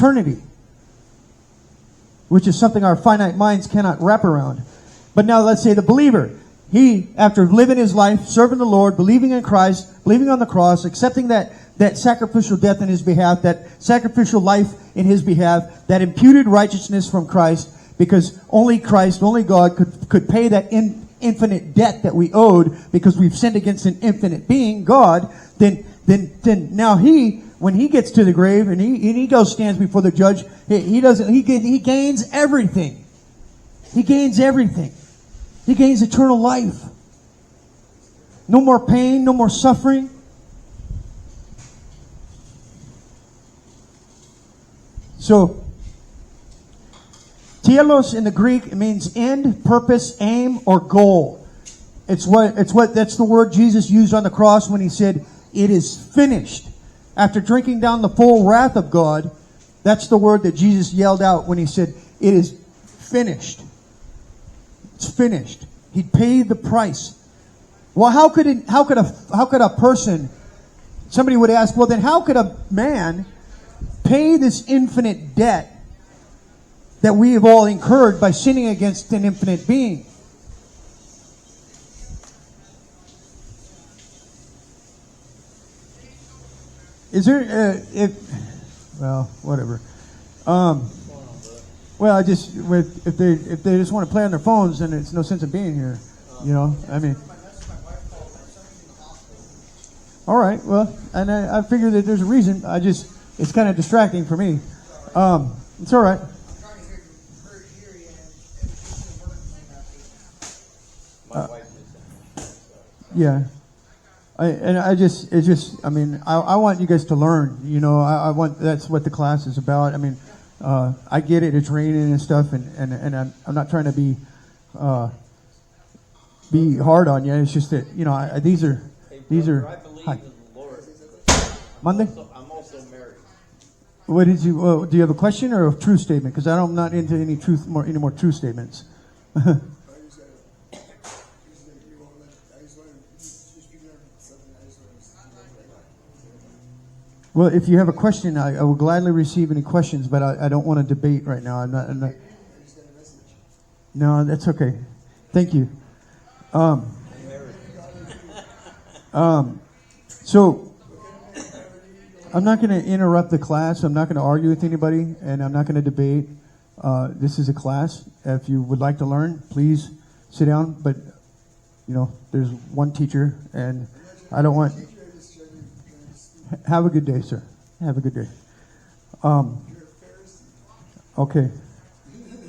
eternity, which is something our finite minds cannot wrap around. But now let's say the believer. He, after living his life, serving the Lord, believing in Christ, believing on the cross, accepting that sacrificial death in his behalf, that sacrificial life in his behalf, that imputed righteousness from Christ, because only Christ, only God could pay that infinite debt that we owed because we've sinned against an infinite being, God, then now when he gets to the grave and he goes stands before the judge, he gains everything. He gains everything. He gains eternal life. No more pain, no more suffering. So, telos in the Greek, it means end, purpose, aim, or goal. That's the word Jesus used on the cross when he said, "It is finished." After drinking down the full wrath of God, that's the word that Jesus yelled out when he said, "It is finished." It's finished. He paid the price. Well, how could a person? Somebody would ask, well, then how could a man pay this infinite debt that we have all incurred by sinning against an infinite being? Is there well, whatever. Well, if they just want to play on their phones, then it's no sense of being here. You know, I mean. All right. Well, and I figure that there's a reason. It's kind of distracting for me. It's all right. Yeah. I want you guys to learn. You know, I want, that's what the class is about. I mean, I get it. It's raining and stuff, and I'm not trying to be hard on you. It's just that, you know, these are. I believe in the Lord. Monday. I'm also married. What did you? Do you have a question or a true statement? Because I'm not into any more true statements. Well, if you have a question, I will gladly receive any questions, but I don't want to debate right now. I'm not. No, that's okay. Thank you. So I'm not going to interrupt the class. I'm not going to argue with anybody, and I'm not going to debate. This is a class. If you would like to learn, please sit down. But, you know, there's one teacher, and I don't want... Have a good day, sir. Have a good day. Okay.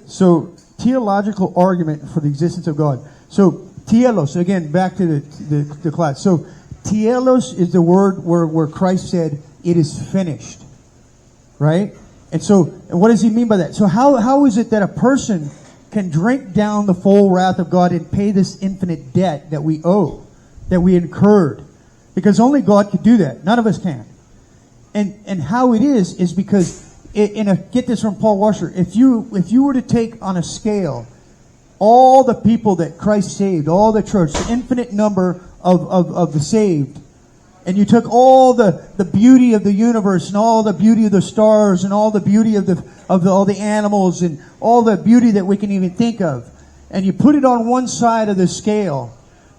So, theological argument for the existence of God. So, telos, again, back to the class. So, telos is the word where Christ said, "It is finished." Right? And what does he mean by that? So how is it that a person can drink down the full wrath of God and pay this infinite debt that we owe, that we incurred? Because only God could do that. None of us can. And how it is because, get this from Paul Washer, if you were to take on a scale all the people that Christ saved, all the church, the infinite number of the saved, and you took all the beauty of the universe and all the beauty of the stars and all the beauty of all the animals and all the beauty that we can even think of, and you put it on one side of the scale,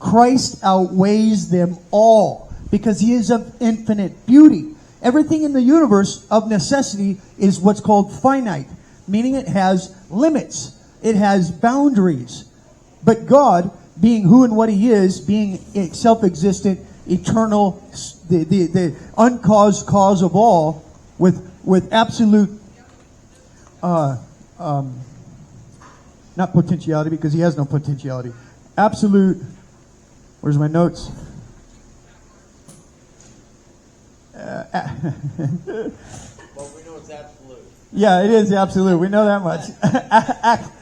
Christ outweighs them all because he is of infinite beauty. Everything in the universe of necessity is what's called finite, meaning it has limits. It has boundaries. But God, being who and what he is, being self-existent, eternal, the uncaused cause of all, with absolute, not potentiality, because he has no potentiality. Absolute, where's my notes? Well, we know it's absolute. Yeah, it is absolute. We know that much.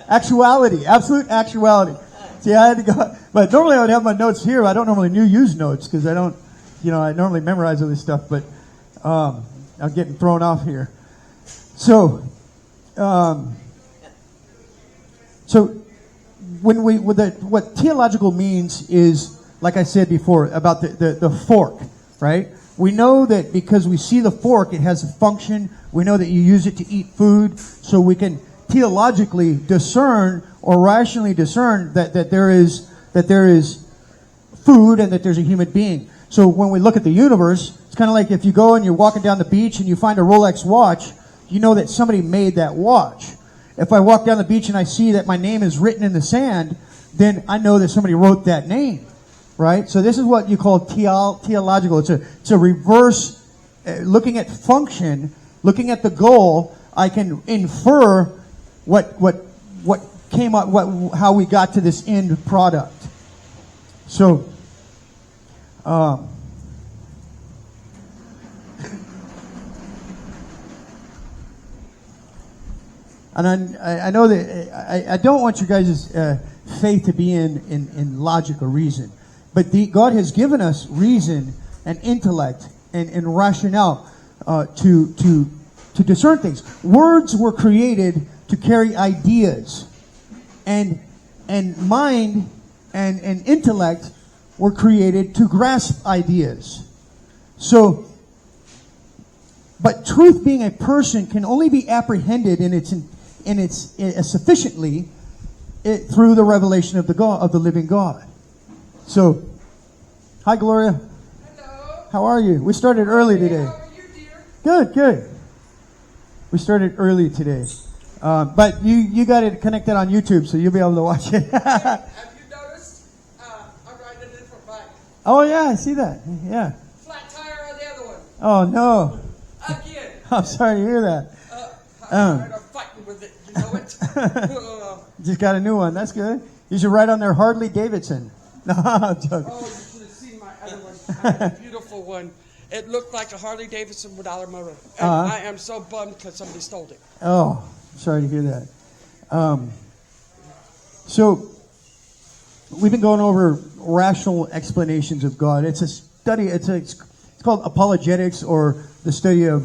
Actuality, absolute actuality. See, I had to go, but normally I would have my notes here. I don't normally use notes because I don't, I normally memorize all this stuff, but I'm getting thrown off here. So what theological means is, like I said before, about the fork, right? we know that because we see the fork, it has a function. We know that you use it to eat food, so we can theologically discern or rationally discern that there is food and that there's a human being. So when we look at the universe, it's kind of like if you go and you're walking down the beach and you find a Rolex watch, you know that somebody made that watch. If I walk down the beach and I see that my name is written in the sand, then I know that somebody wrote that name, right? So this is what you call theological. It's a reverse, looking at function, looking at the goal. I can infer what came up, how we got to this end product. So, and I know that I don't want you guys' faith to be in logic or reason, but God has given us reason and intellect and rationale to discern things. Words were created to carry ideas, and mind and intellect were created to grasp ideas. So, but truth, being a person, can only be apprehended in its sufficiently through the revelation of the living God. So, hi Gloria. Hello. How are you? We started early today. How are you, dear? Good. We started early today, but you got it connected on YouTube, so you'll be able to watch it. Have you noticed I'm riding a different bike? Oh yeah, I see that. Yeah. Flat tire on the other one. Oh no. Again. I'm sorry to hear that. I'm fighting with it. You know it. Just got a new one. That's good. You should ride on their Harley Davidson. No, I'm joking. Oh, you should have seen my other one. I have a beautiful one. It looked like a Harley Davidson without a motor. And I am so bummed because somebody stole it. Oh, sorry to hear that. So, we've been going over rational explanations of God. It's a study. It's called apologetics, or the study of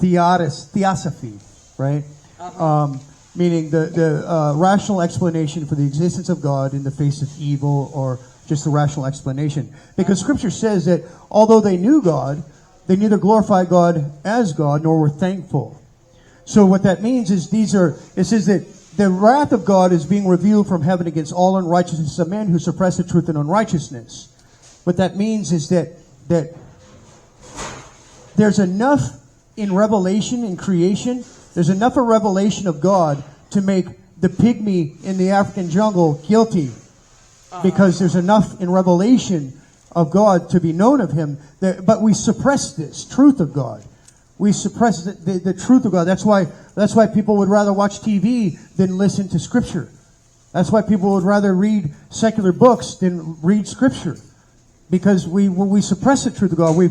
theosophy, right? Meaning the rational explanation for the existence of God in the face of evil, or just a rational explanation. Because Scripture says that although they knew God, they neither glorified God as God nor were thankful. So what that means is it says that the wrath of God is being revealed from heaven against all unrighteousness of men who suppress the truth in unrighteousness. What that means is that there's enough in revelation, in creation, there's enough of revelation of God to make the pygmy in the African jungle guilty. Because there's enough in revelation of God to be known of Him. But we suppress this truth of God. We suppress the truth of God. That's why people would rather watch TV than listen to Scripture. That's why people would rather read secular books than read Scripture. Because we suppress the truth of God. We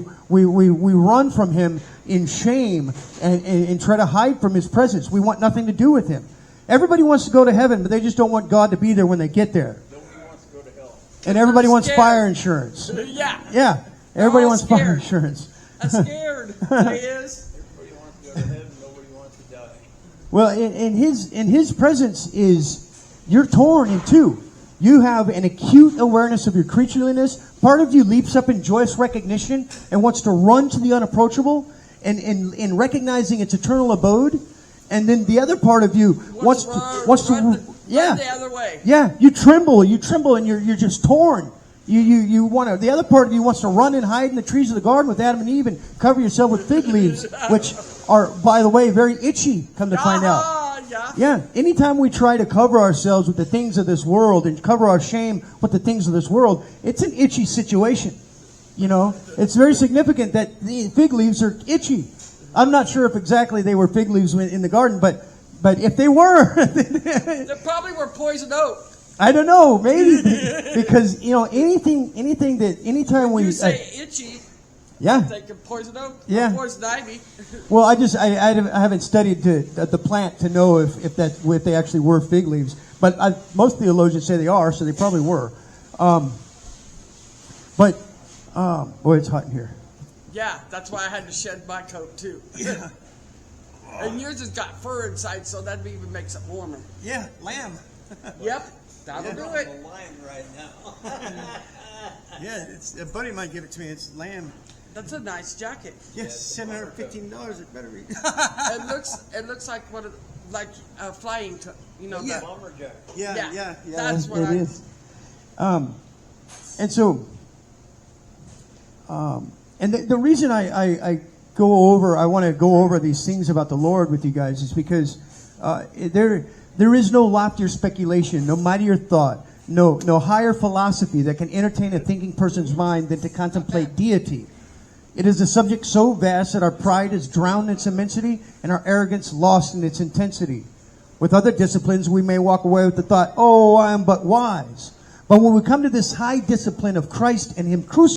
run from Him in shame and try to hide from His presence. We want nothing to do with Him. Everybody wants to go to heaven, but they just don't want God to be there when they get there. Nobody wants to go to hell. And everybody wants scared. fire insurance. Yeah. Yeah. Everybody all wants fire scared. insurance. I'm scared. He is. Everybody wants to go to heaven. Nobody wants to die. Well, in his presence is, you're torn in two. You have an acute awareness of your creatureliness. Part of you leaps up in joyous recognition and wants to run to the unapproachable and in recognizing its eternal abode. And then the other part of you wants to run the other way. Yeah, you tremble, and you're just torn. You want to. The other part of you wants to run and hide in the trees of the garden with Adam and Eve and cover yourself with fig leaves, which are, by the way, very itchy. Come to find out. Yeah. Anytime we try to cover ourselves with the things of this world and cover our shame with the things of this world, it's an itchy situation. You know, it's very significant that the fig leaves are itchy. I'm not sure if exactly they were fig leaves in the garden, but if they were, They probably were poison oak. I don't know, maybe because anytime You say itchy. yeah. Thinking poison oak. Yeah. Or poison ivy. Well, I haven't studied the plant to know if they actually were fig leaves, but most theologians say they are, so they probably were. Boy, it's hot in here. Yeah, that's why I had to shed my coat too. And yours has got fur inside, so that even makes it warmer. Yeah, lamb. Yep, that'll do it. I'm a lion right now. Yeah, a buddy might give it to me. It's lamb. That's a nice jacket. Yes, $715. It better be. It looks like flying, Yeah. Lumberjack. Yeah. That's what it I. is. And so, and the reason I want to go over these things about the Lord with you guys is because there is no loftier speculation, no mightier thought, no higher philosophy that can entertain a thinking person's mind than to contemplate deity. It is a subject so vast that our pride is drowned in its immensity and our arrogance lost in its intensity. With other disciplines, we may walk away with the thought, oh, I am but wise. But when we come to this high discipline of Christ and Him crucified,